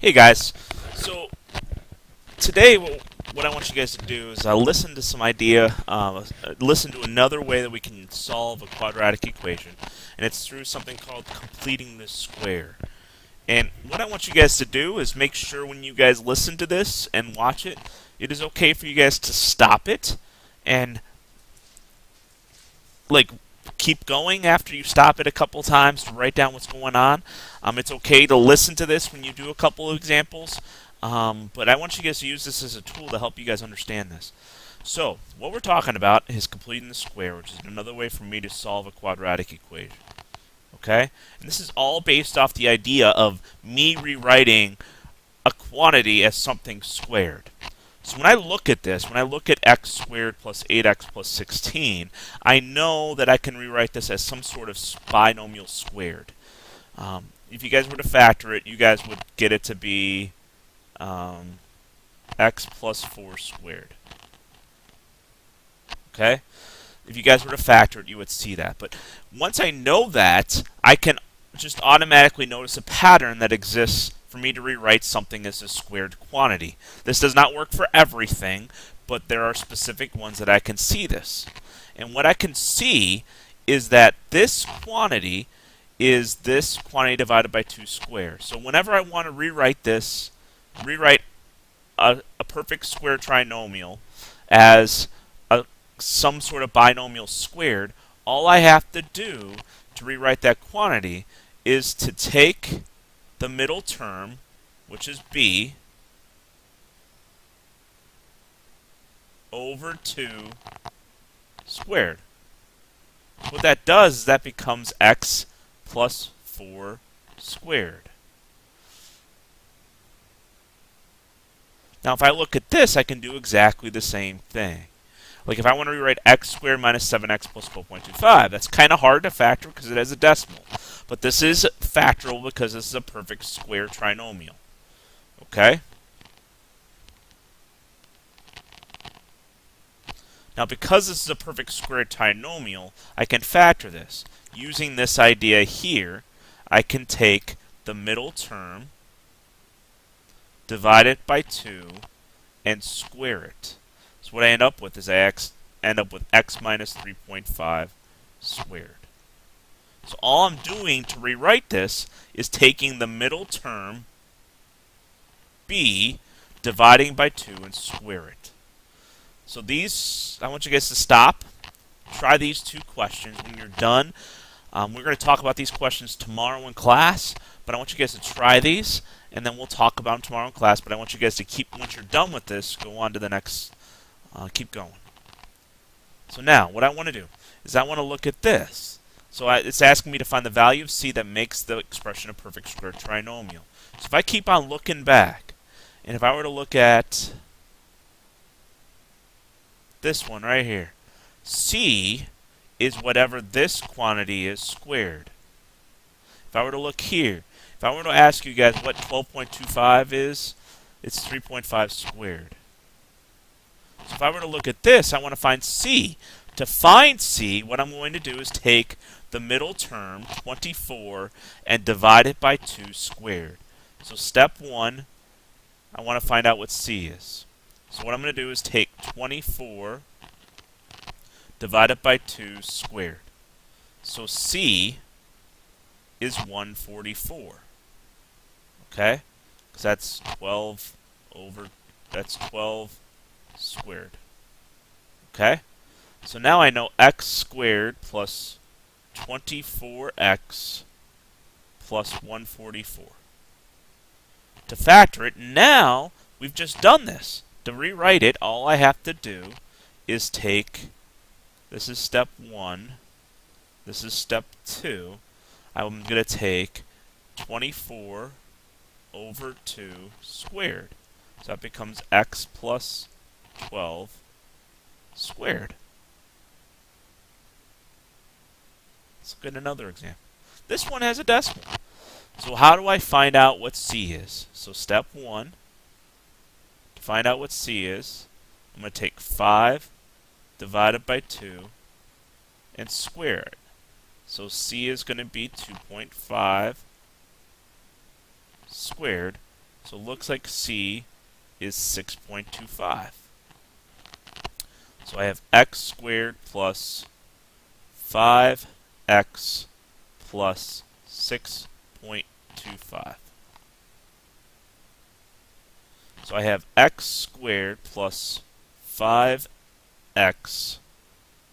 Hey guys, so today what I want you guys to do is listen to some idea, listen to another way that we can solve a quadratic equation, and it's through something called completing the square. And what I want you guys to do is make sure when you guys listen to this and watch it, it is okay for you guys to stop it and like keep going after you stop it a couple times to write down what's going on. It's okay to listen to this when you do a couple of examples, but I want you guys to use this as a tool to help you guys understand this. So, what we're talking about is completing the square, which is another way for me to solve a quadratic equation. Okay? And this is all based off the idea of me rewriting a quantity as something squared. So when I look at this, when I look at x squared plus 8x plus 16, I know that I can rewrite this as some sort of binomial squared. If you guys were to factor it, you guys would get it to be x plus 4 squared. Okay? If you guys were to factor it, you would see that. But once I know that, I can just automatically notice a pattern that exists for me to rewrite something as a squared quantity. This does not work for everything, but there are specific ones that I can see this. And what I can see is that this quantity is this quantity divided by 2 squared. So whenever I want to rewrite this, rewrite a perfect square trinomial as some sort of binomial squared, all I have to do to rewrite that quantity is to take the middle term, which is b, over 2 squared. What that does is that becomes x plus 4 squared. Now if I look at this, I can do exactly the same thing. Like if I want to rewrite x squared minus 7x plus 12.25, that's kind of hard to factor because it has a decimal. But this is factorable because this is a perfect square trinomial. Okay? Now because this is a perfect square trinomial, I can factor this. Using this idea here, I can take the middle term, divide it by 2, and square it. So what I end up with is I end up with x minus 3.5 squared. So all I'm doing to rewrite this is taking the middle term, b, dividing by 2 and square it. So these, I want you guys to stop, try these two questions. When you're done, we're going to talk about these questions tomorrow in class, but I want you guys to try these, and then we'll talk about them tomorrow in class. But I want you guys to keep, once you're done with this, go on to the next, keep going. So now, what I want to do is I want to look at this. So it's asking me to find the value of c that makes the expression a perfect square trinomial. So if I keep on looking back, and if I were to look at this one right here, c is whatever this quantity is squared. If I were to look here, if I were to ask you guys what 12.25 is, it's 3.5 squared. So if I were to look at this, I want to find c. To find c, what I'm going to do is take the middle term, 24, and divide it by 2 squared. So step 1, I want to find out what c is. So what I'm going to do is take 24 divided by 2 squared. So c is 144. Okay? Because that's 12 squared. Okay? So now I know x squared plus 24x plus 144. To factor it, now we've just done this. To rewrite it, all I have to do is take, this is step 1, this is step 2, I'm going to take 24 over 2 squared. So that becomes x plus 12 squared. Let's look at another example. This one has a decimal. So how do I find out what c is? So step 1, to find out what c is, I'm going to take 5 divided by 2 and square it. So c is going to be 2.5 squared. So it looks like C is 6.25. So I have x squared plus 5x plus 6.25. So I have x squared plus 5x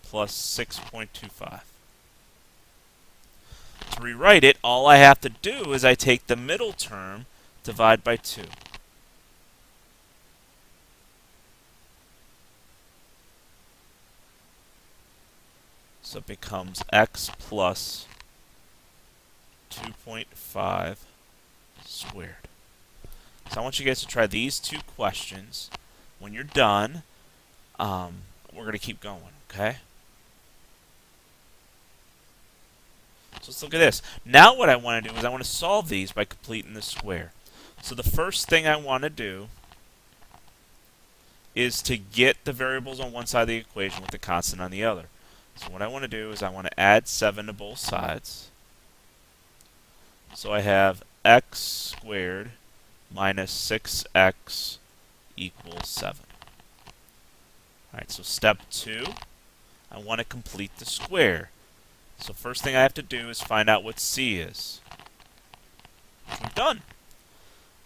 plus 6.25. To rewrite it, all I have to do is I take the middle term, divide by 2. So it becomes x plus 2.5 squared. So I want you guys to try these two questions. When you're done, we're going to keep going, okay? So let's look at this. Now what I want to do is I want to solve these by completing the square. So the first thing I want to do is to get the variables on one side of the equation with the constant on the other. So what I want to do is I want to add 7 to both sides. So I have x squared minus 6x equals 7. Alright, so step 2, I want to complete the square. So first thing I have to do is find out what c is. I'm done.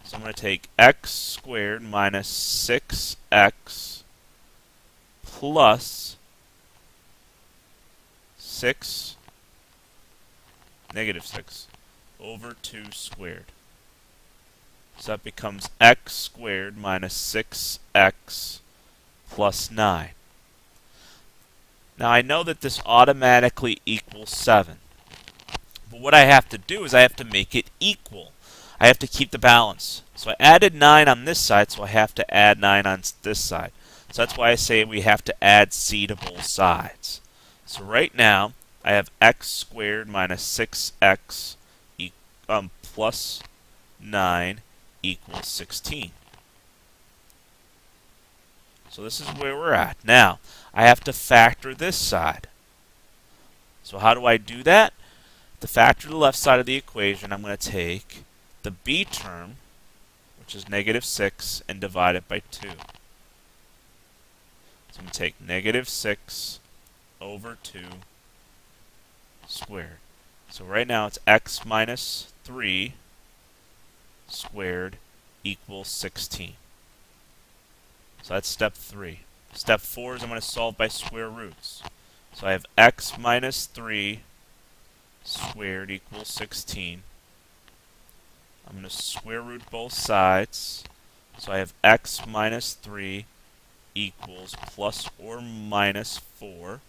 So I'm going to take x squared minus 6x plus 6, negative 6, over 2 squared. So that becomes x squared minus 6x plus 9. Now I know that this automatically equals 7. But what I have to do is I have to make it equal. I have to keep the balance. So I added 9 on this side, so I have to add 9 on this side. So that's why I say we have to add c to both sides. So right now, I have x squared minus 6x plus 9 equals 16. So this is where we're at. Now, I have to factor this side. So how do I do that? To factor the left side of the equation, I'm going to take the b term, which is negative 6, and divide it by 2. So I'm going to take negative 6 over 2 squared. So right now it's x minus 3 squared equals 16. So that's step 3. Step 4 is I'm going to solve by square roots. So I have x minus 3 squared equals 16. I'm going to square root both sides. So I have x minus 3 equals plus or minus 4.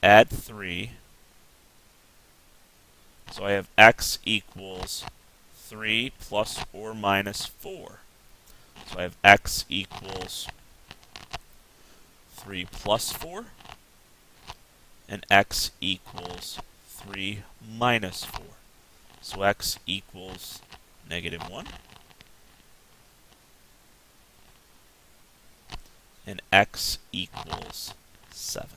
Add 3. So I have x equals 3 plus or minus 4. So I have x equals 3 plus 4, and x equals 3 minus 4. So x equals negative 1, and x equals 7.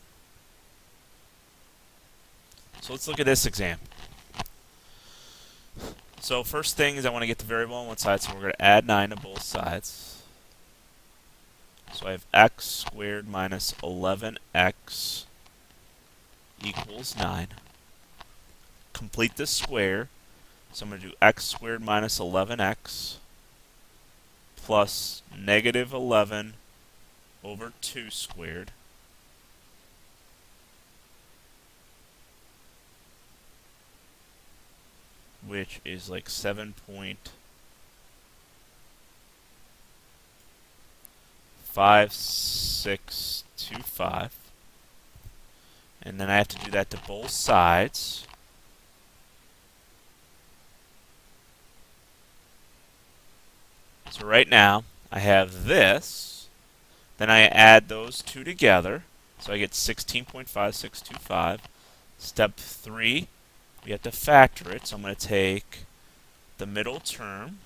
So let's look at this example. So first thing is I want to get the variable on one side, so we're going to add 9 to both sides. So I have x squared minus 11x equals 9. Complete this square. So I'm going to do x squared minus 11x plus negative 11 over 2 squared. Which is like 7.5625. And then I have to do that to both sides. So right now, I have this. Then I add those two together. So I get 16.5625. Step 3, we have to factor it. So I'm going to take the middle term,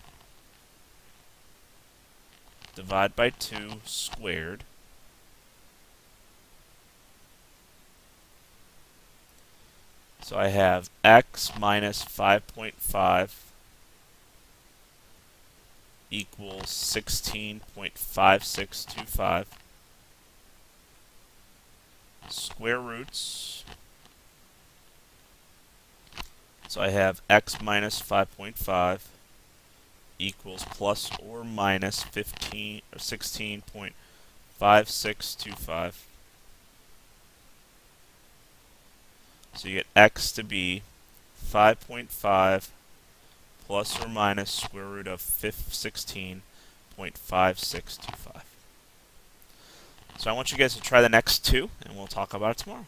divide by 2 squared. So I have x minus 5.5 equals 16.5625. Square roots. So I have x minus 5.5 equals plus or minus 15 or 16.5625. So you get x to be 5.5 plus or minus square root of 16.5625. So I want you guys to try the next two, and we'll talk about it tomorrow.